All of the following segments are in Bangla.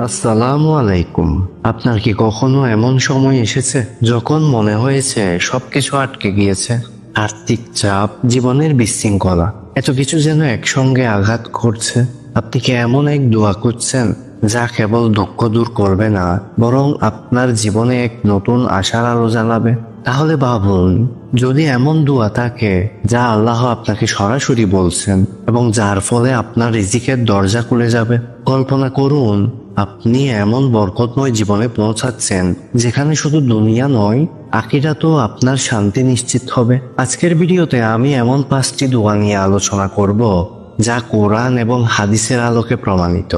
আসসালামু আলাইকুম। আপনার কি কখনো এমন সময় এসেছে যখন মনে হয়েছে সবকিছু আটকে গিয়েছে? আর্থিক চাপ, জীবনের বিশৃঙ্খলা, এত কিছু যেন একসঙ্গে আঘাত করছে। আপনি কি এমন এক দোয়া করছেন যা কেবল দুঃখ দূর করবে না, বরং আপনার জীবনে এক নতুন আশার আলো জ্বালাবে? তাহলে ভাবুন, যদি এমন দোয়া থাকে যা আল্লাহ আপনাকে সরাসরি বলছেন এবং যার ফলে আপনার রিজিকের দরজা খুলে যাবে। কল্পনা করুন, আপনি এমন বরকতময় জীবনে পৌঁছাচ্ছেন যেখানে শুধু দুনিয়া নয়, আখিরাতেও আপনার শান্তি নিশ্চিত হবে। আজকের ভিডিওতে আমি এমন 5টি দোয়া নিয়ে আলোচনা করব যা কোরআন এবং হাদিসের আলোকে প্রমাণিত।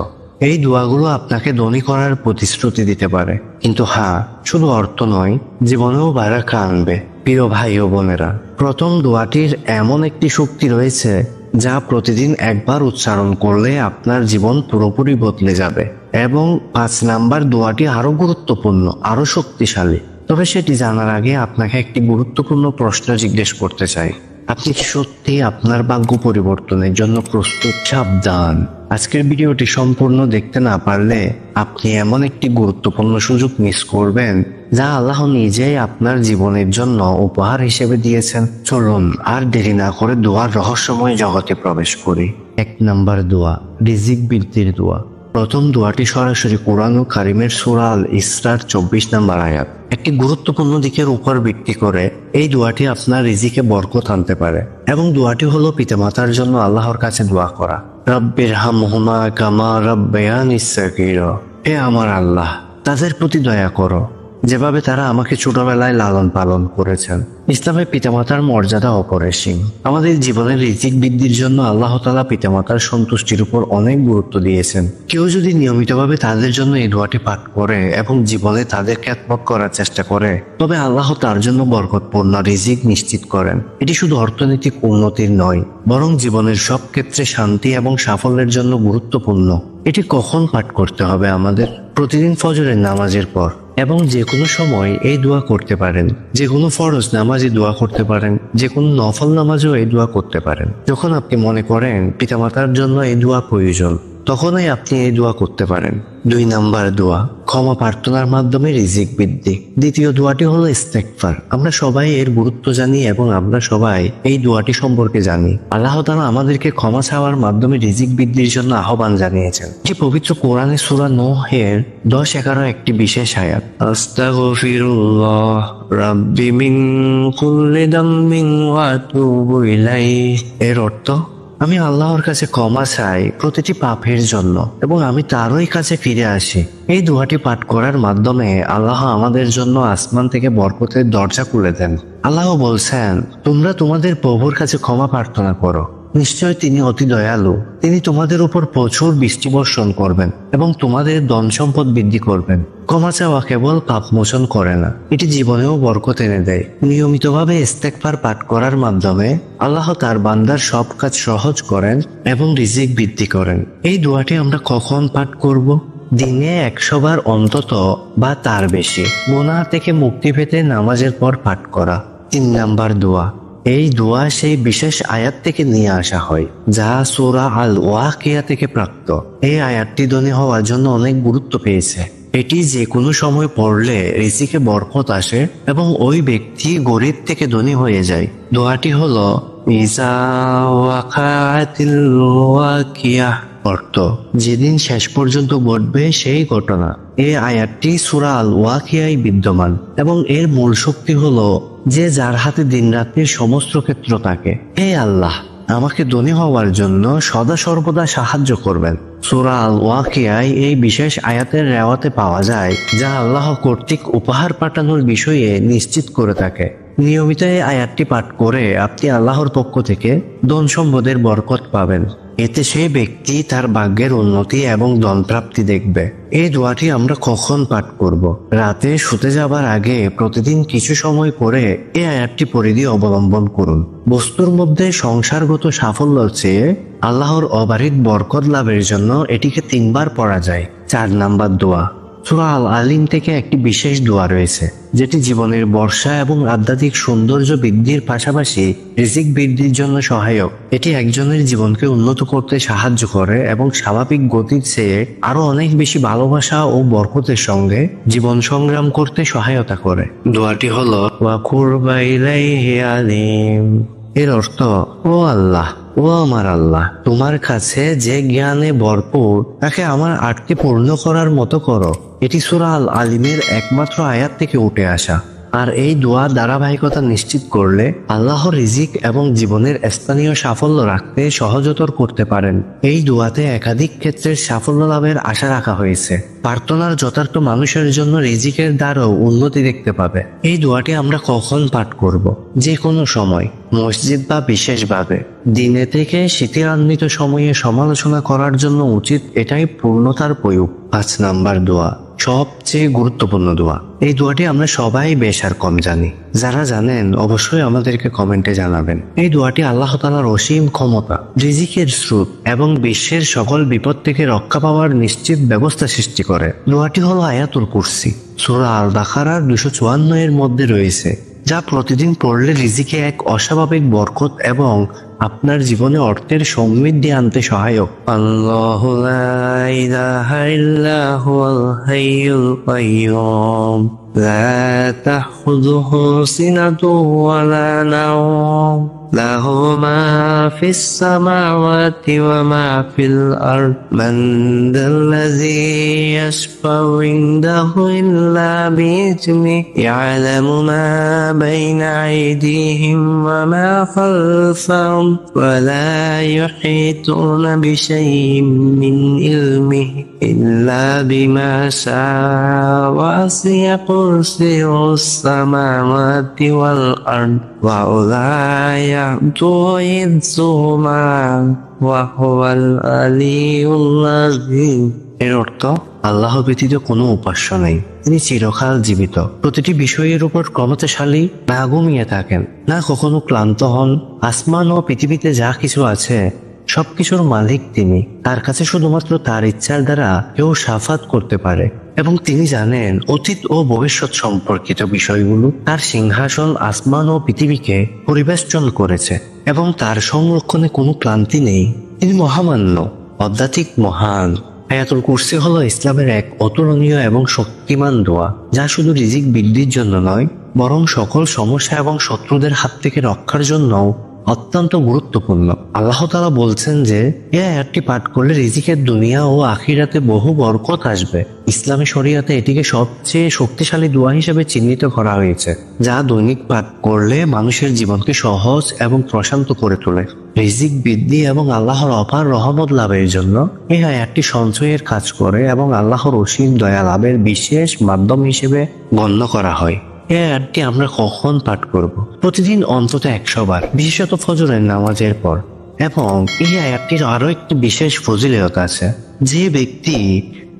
এই দোয়াগুলো আপনাকে ধনী করার প্রতিশ্রুতি দিতে পারে, কিন্তু হ্যাঁ, শুধু অর্থ নয়, জীবনেও বারাকা আনবে। প্রিয় ভাই ও বোনেরা, প্রথম দোয়াটির এমন একটি শক্তি রয়েছে যা প্রতিদিন একবার উচ্চারণ করলে আপনার জীবন পুরোপুরি বদলে যাবে। এবং 5 নাম্বার দোয়াটি আরো গুরুত্বপূর্ণ, আরো শক্তিশালী। তবে সেটি জানার আগে আপনাকে একটি গুরুত্বপূর্ণ প্রশ্ন জিজ্ঞেস করতে চাই। আপনি কি সত্যি আপনার ভাগ্য পরিবর্তনের জন্য প্রস্তুত? সাবধান, আজকের ভিডিওটি সম্পূর্ণ দেখতে না পারলে আপনি এমন একটি গুরুত্বপূর্ণ সুযোগ মিস করবেন যা আল্লাহ নিজেই আপনার জীবনের জন্য উপহার হিসেবে দিয়েছেন। চলুন আর দেরি না করে দোয়ার রহস্যময় জগতে প্রবেশ করি। 1 নাম্বার দোয়া, রিজিক বৃদ্ধির দোয়া। প্রথম দোয়াটি সরাসরি কোরআন কারিমের সূরা আল ইসরার 24 নম্বর আয়াত। একটি গুরুত্বপূর্ণ দিকের উপর ভিত্তি করে এই দোয়াটি আপনার রিজিকে বরকত আনতে পারে। এবং দোয়াটি হলো পিতামাতার জন্য আল্লাহর কাছে দোয়া করা। রব্বিরহামহুমা কামা রাব্বায়ানি সাগীরা। হে আমার আল্লাহ, তাদের প্রতি দয়া করো যেভাবে তারা আমাকে ছোটবেলায় লালন পালন করেছেন। ইসলামের পিতামাতার মর্যাদা অপরিসীম। আমাদের জীবনের রিজিক বৃদ্ধির জন্য আল্লাহ তাআলা পিতামাতার সন্তুষ্টির উপর অনেক গুরুত্ব দিয়েছেন। কেউ যদি নিয়মিতভাবে তাদের জন্য এই দোয়াটি পাঠ করে এবং জীবনে তাদের খেদমত করার চেষ্টা করে, তবে আল্লাহ তার জন্য বরকতপূর্ণ রিজিক নিশ্চিত করেন। এটি শুধু অর্থনৈতিক উন্নতির নয়, বরং জীবনের সব ক্ষেত্রে শান্তি এবং সাফল্যের জন্য গুরুত্বপূর্ণ। এটি কখন পাঠ করতে হবে আমাদের? প্রতিদিন ফজরের নামাজের পর এবং যে কোনো সময় এই দোয়া করতে পারেন। যে কোনো ফরজ নামাজে দোয়া করতে পারেন, যে কোনো নফল নামাজেও এই দোয়া করতে পারেন। যখন আপনি মনে করেন পিতামাতার জন্য এই দোয়া প্রয়োজন, তখনই আপনি এই দোয়া করতে পারেন। 2 নাম্বার দোয়া, ক্ষমা প্রার্থনার মাধ্যমে রিজিক বৃদ্ধি। দ্বিতীয় দোয়াটি হলো ইস্তেগফার। আমরা সবাই এর গুরুত্ব জানি এবং আমরা সবাই এই দোয়াটি সম্পর্কে জানি। আল্লাহ তাআলা আমাদেরকে ক্ষমা চাওয়ার মাধ্যমে রিজিক বৃদ্ধির জন্য আহ্বান জানিয়েছেন। যে পবিত্র কোরআনে সূরা নূহের 10-11 একটি বিশেষ আয়াত। আস্তাগফিরুল্লাহ রাব্বি মিন কুল্লি দামমিন ওয়া আতুবু ইলাইহি। এর অর্থ, আমি আল্লাহর কাছে ক্ষমা চাই প্রতিটি পাপের জন্য এবং আমি তারই কাছে ফিরে আসি। এই দোয়াটি পাঠ করার মাধ্যমে আল্লাহ আমাদের জন্য আসমান থেকে বরকতের দরজা খুলে দেন। আল্লাহ বলছেন, তোমরা তোমাদের প্রভুর কাছে ক্ষমা প্রার্থনা করো, নিশ্চয় তিনি অতি দয়ালু। তিনি তোমাদের উপর প্রচুর বৃষ্টি বর্ষণ করবেন এবং তোমাদের ধন সম্পদ বৃদ্ধি করবেন। ক্ষমা চাওয়া কেবল পাপ মোচন করে না, এটি জীবনেও বরকত এনে দেয়। নিয়মিতভাবে ইস্তেগফার পাঠ করার মাধ্যমে আল্লাহ তার বান্দার সব কাজ সহজ করেন এবং রিজিক বৃদ্ধি করেন। এই দোয়াটি আমরা কখন পাঠ করব? দিনে 100 বার অন্তত বা তার বেশি। গুনাহ থেকে মুক্তি পেতে নামাজের পর পাঠ করা। 3 নাম্বার দোয়া, এই দোয়া সেই বিশেষ আয়াত থেকে নিয়ে আসা হয় যা সূরা আল ওয়াকিয়া থেকে প্রাপ্ত। এই আয়াতটি ধনী হওয়ার জন্য অনেক গুরুত্ব পেয়েছে। এটি যে কোনো সময় পড়লে রিজিকে বরকত আসে এবং ওই ব্যক্তি গরিব থেকে ধনী হয়ে যায়। দোয়াটি হলো ইজা ওয়াকাতিল ওয়াকিয়া, অর্থ যেদিন শেষ পর্যন্ত ঘটবে সেই ঘটনা। এই আয়াতটি সূরা আল ওয়াকিয়ায় বিদ্যমান এবং এর মূল শক্তি হলো যে যার হাতে দিনরাত্রির সমস্ত ক্ষেত্র থাকে, হে আল্লাহ, আমাকে ধনী হওয়ার জন্য সদা সর্বদা সাহায্য করবেন। সূরা আল ওয়াকিয়ায় এই বিশেষ আয়াতের রেওয়াতে পাওয়া যায় যা আল্লাহ কর্তৃক উপহার পাঠানোর বিষয়ে নিশ্চিত করে থাকে। নিয়মিত এই আয়াতটি পাঠ করে আপনি আল্লাহর পক্ষ থেকে ধন সম্পদের বরকত পাবেন। এতে সেই ব্যক্তি তার ভাগ্যের উন্নতি এবং ধনপ্রাপ্তি দেখবে। এই দোয়াটি আমরা কখন পাঠ করব? রাতে শুতে যাবার আগে প্রতিদিন কিছু সময় করে এই আয়াতটি পরিধি অবলম্বন করুন। বস্তুর মধ্যে সংসারগত সাফল্যের চেয়ে আল্লাহর অবারিত বরকত লাভের জন্য এটিকে 3 বার পড়া যায়। 4 নাম্বার দোয়া, সূরা আল আলিম থেকে একটি বিশেষ দোয়া রয়েছে, যেটি জীবনের বর্ষা এবং আধ্যাত্মিক সৌন্দর্য বৃদ্ধির পাশাপাশি রিজিক বৃদ্ধির জন্য সহায়ক। এটি একজনের জীবনকে উন্নত করতে সাহায্য করে এবং স্বাভাবিক গতির চেয়ে আরো অনেক বেশি ভালোবাসা ও বরকতের সঙ্গে জীবন সংগ্রাম করতে সহায়তা করে। দোয়াটি হলো ওয়া কুরবা ইলাইহি আলিম। এর অর্থ, ও আল্লাহ, ও আমার আল্লাহ, তোমার কাছে যে জ্ঞানে ভরপুর তাকে আমার আটকে পূর্ণ করার মতো করো। এটি সূরা আল আলিমের একমাত্র আয়াত থেকে উঠে আসা। আর এই দোয়া ধারাবাহিকতা নিশ্চিত করলে আল্লাহ রিজিক এবং জীবনের স্থানীয় সাফল্য রাখতে সহজতর করতে পারেন। এই দোয়াতে একাধিক ক্ষেত্রে সাফল্য লাভের আশা রাখা হয়েছে। প্রার্থনার যথার্থ মানুষের জন্য রিজিকের দ্বারাও উন্নতি দেখতে পাবে। এই দোয়াটি আমরা কখন পাঠ করব? যে কোনো সময়, মসজিদ বা বিশেষভাবে। দিনে থেকে শীতিরান্বিত সময়ে সমালোচনা করার জন্য উচিত এটাই পূর্ণতার প্রয়োগ। 5 নাম্বার দোয়া, সবচেয়ে গুরুত্বপূর্ণ দোয়া। এই দোয়াটি আমরা সবাই বেশ আর কম জানি। যারা জানেন অবশ্যই আমাদেরকে কমেন্টে জানাবেন। এই দোয়াটি আল্লাহ তাআলার অসীম ক্ষমতা, রিজিকের স্রোত এবং বিশ্বের সকল বিপদ থেকে রক্ষা পাওয়ার নিশ্চিত ব্যবস্থা সৃষ্টি করে। দোয়াটি হলো আয়াতুল কুরসি। সূরা আল বাকারার 254 এর মধ্যে রয়েছে, যা প্রতিদিন পড়লে রিজিকে এক অস্বাভাবিক বরকত এবং আপনার জীবনে অর্থের সমৃদ্ধি আনতে সহায়ক। আল্লাহু লা ইলাহা ইল্লা হুয়াল হাইয়ুল কাইয়্যুম লা তাখুযুহু সিনাতুন ওয়া লা নাওম লাহু মা ফিস সামাওয়াতি ওয়া মা ফিল আরদ মান যাল্লাযী ইয়াশফাউ ইনদাহু ইল্লা বিইذনিহি ইয়ালামু মা বাইনা আইদিহিম ওয়া মা খালফাহুম ওয়া লা ইউহিতুনা বিশাইইন মিন ইলমিহি ইল্লা বিমা শাআ ওয়াসি'a কুরসিয়ুস সামাওয়াতি ওয়াল আরদ ওয়া লা ইয়াউদুহুমা ওয়া হুয়াল আলিয়্যুল আযীম। এর অর্থ, আল্লাহ ব্যতীত কোনো উপাস্য নেই, তিনি চিরকাল জীবিত, প্রতিটি বিষয়ের উপর ক্ষমতাশালী, না ঘুমিয়ে থাকেন, না কখনো ক্লান্ত হন। আসমান ও পৃথিবীতে যা কিছু আছে সবকিছুর মালিক তিনি। তার কাছে শুধুমাত্র তার ইচ্ছার দ্বারা কেউ শাফাত করতে পারে এবং তিনি জানেন অতীত ও ভবিষ্যৎ সম্পর্কিত বিষয়গুলো। তার সিংহাসন আসমান ও পৃথিবীকে পরিবেষ্টন করেছে এবং তার সংরক্ষণে কোনো ক্লান্তি নেই। তিনি মহামান্য, আধ্যাত্মিক মহান। আয়াতুল কুরসি হলো ইসলামের এক অতুলনীয় এবং শক্তিমান দোয়া, যা শুধু রিজিক বৃদ্ধির জন্য নয়, বরং সকল সমস্যা এবং শত্রুদের হাত থেকে রক্ষার জন্যও অত্যন্ত গুরুত্বপূর্ণ। আল্লাহ তাআলা বলছেন যে এই আয়াতটি পাঠ করলে রিজিকের দুনিয়া ও আখিরাতে বহু বরকত আসবে। ইসলামী শরিয়াতে এটিকে সবচেয়ে শক্তিশালী দোয়া হিসেবে চিহ্নিত করা হয়েছে, যা দৈনিক পাঠ করলে মানুষের জীবনকে সহজ এবং প্রশান্ত করে তোলে। রিজিক বৃদ্ধি এবং আল্লাহর অপার রহমত লাভের জন্য এই আয়াতটি সঞ্চয়ের কাজ করে এবং আল্লাহর অসীম দয়া লাভের বিশেষ মাধ্যম হিসেবে গণ্য করা হয়। এই আয়াতটি আমরা কখন পাঠ করব? প্রতিদিন অন্তত 100 বার, বিশেষত ফজরের নামাজের পর। এবং এই আয়াতটির আরো একটি বিশেষ ফজিলত আছে। যে ব্যক্তি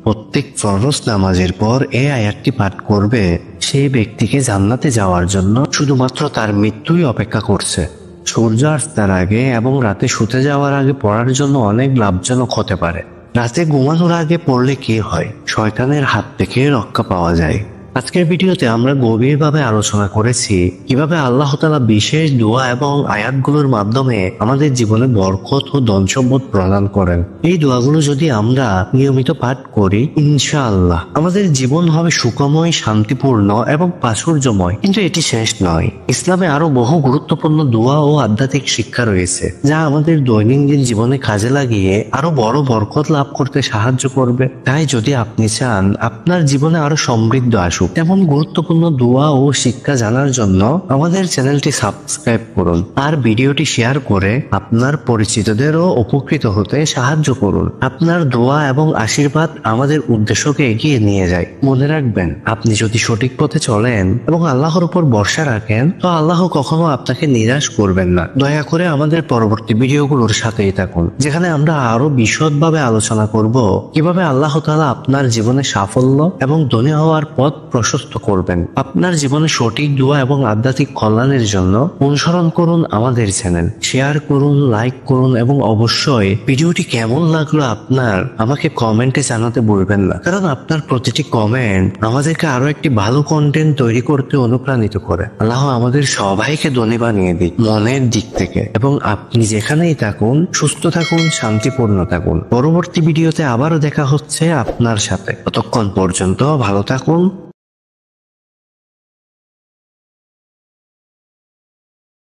প্রত্যেক ফরজ নামাজের পর এই আয়াতটি পাঠ করবে, সেই ব্যক্তিকে জান্নাতে যাওয়ার জন্য শুধুমাত্র তার মৃত্যুই অপেক্ষা করছে। সূর্যাস্তের আগে এবং রাতে শুতে যাওয়ার আগে পড়ার জন্য অনেক লাভজনক হতে পারে। রাতে ঘুমানোর আগে পড়লে কি হয়? শয়তানের হাত থেকে রক্ষা পাওয়া যায়। আজকের ভিডিওতে আমরা গভীরভাবে আলোচনা করেছি কিভাবে আল্লাহ তাআলা বিশেষ দোয়া এবং আয়াতগুলোর মাধ্যমে আমাদের জীবনে বরকত ও ধন সম্পদ প্রদান করেন। এই দোয়াগুলো যদি আমরা নিয়মিত পাঠ করি, ইনশাআল্লাহ আমাদের জীবন হবে সুখময়, শান্তিপূর্ণ এবং প্রাচুর্যময়। কিন্তু এটি শেষ নয়। ইসলামে আরো বহু গুরুত্বপূর্ণ দোয়া ও আধ্যাত্মিক শিক্ষা রয়েছে, যা আমাদের দৈনন্দিন জীবনে কাজে লাগিয়ে আরো বড় বরকত লাভ করতে সাহায্য করবে। তাই যদি আপনি চান আপনার জীবনে আরো সমৃদ্ধ আসুক, তেমন গুরুত্বপূর্ণ দোয়া ও শিক্ষা জানার জন্য আমাদের চ্যানেলটি সাবস্ক্রাইব করুন আর ভিডিওটি শেয়ার করে আপনার পরিচিতদেরও উপকৃত হতে সাহায্য করুন। আপনার দোয়া এবং আশীর্বাদ আমাদের উদ্দেশ্যকে এগিয়ে নিয়ে যায়। মনে রাখবেন, আপনি যদি সঠিক পথে চলেন এবং আল্লাহর উপর ভরসা রাখেন, তো আল্লাহ কখনো আপনাকে নিরাশ করবেন না। দয়া করে আমাদের পরবর্তী ভিডিওগুলোর সাথেই থাকুন, যেখানে আমরা আরো বিশদভাবে আলোচনা করব কিভাবে আল্লাহ তাআলা আপনার জীবনে সাফল্য এবং ধনী হওয়ার পথ প্রশস্ত করবেন। আপনার জীবনে সঠিক দোয়া এবং আধ্যাত্মিক কল্যাণের জন্য অনুসরণ করুন আমাদের চ্যানেল, শেয়ার করুন, লাইক করুন এবং অবশ্যই ভিডিওটি কেমন লাগলো আপনার আমাকে কমেন্টে জানাতে ভুলবেন না, কারণ আপনার প্রতিটি কমেন্ট আমাদেরকে আরো একটি ভালো কন্টেন্ট তৈরি করতে অনুপ্রাণিত করে। আল্লাহ আমাদের সবাইকে ধনী বানিয়ে দিক মনের দিক থেকে, এবং আপনি যেখানেই থাকুন সুস্থ থাকুন, শান্তিপূর্ণ থাকুন। পরবর্তী ভিডিওতে আবারও দেখা হচ্ছে আপনার সাথে। ততক্ষণ পর্যন্ত ভালো থাকুন।